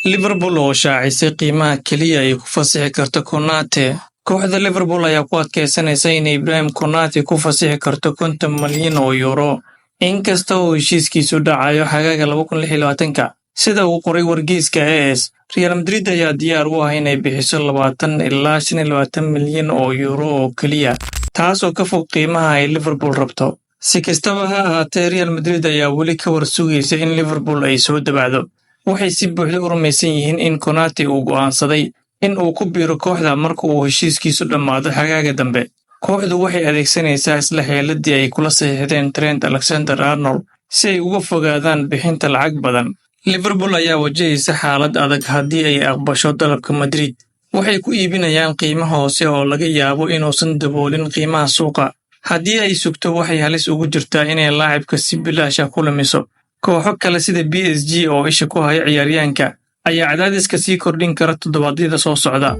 Liverpool oo shaacisay qiimaha kaliya ay ku fasixi karto Konate. Kooxda Liverpool ayaa ku adkeysanaysa in Ibrahim Konate ku fasixi karto 50 malyan oo euro, inkasta oo heshiiskiisu dhacayo xagaaga 2026. Sida uu qoray wargeyska AS, Real Madrid ayaa diyaar u ah inay bixiso 20 ilaa 25 malyan oo euro oo kaliya, taasoo ka fog qiimaha ay Liverpool rabto. Si kastaba ha ahaatee, Real Madrid ayaa weli ka war sugaysa in Liverpool ay soo dabacdo. Waxay si buuxda u rumaysan yihiin in Konate uu go'aansaday in uu ku biiro kooxda marka uu heshiiskiisu dhammaado xagaaga dambe. Kooxdu waxay adeegsanaysaa isla xeeladii ay kula saxiixdeen Trent Alexander-Arnold si ay uga fogaadaan bixinta lacag badan. Liverpool ayaa wajahaysa xaalad adag haddii ay aqbasho dalabka Madrid. Waxay ku iibinayaan qiimo hoose oo laga yaabo inuusan daboolin qiimaha suuqa. Haddii ay sugto, waxay halis ugu jirtaa inay laacibka si bilaash ah ku lumiso. Kooxo kale sida PSG oo isha ku haya ciyaaryahanka ayaa cadaadiska sii kordhin kara toddobaadyada soo socda.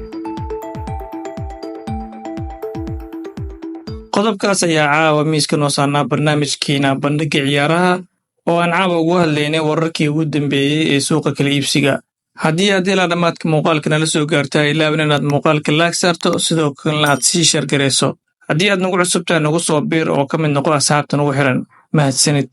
Qodobkaas ayaa caawa miiska noo saarnaa barnaamijkeena bandhigga ciyaaraha oo aan caawa ugu hadlaynay wararkii ugu dambeeyey ee suuqa kala iibsiga. Haddii aad ilaa dhammaadka muuqaalka nala soo gaartaa, ilaawin inaad muuqaalka laag saarto, sidoo kalena aad sii sheergarayso. Haddii aad nagu cusubtahay, nagu soo biir oo ka mid noqo asxaabta nagu xiran. Mahadsanid.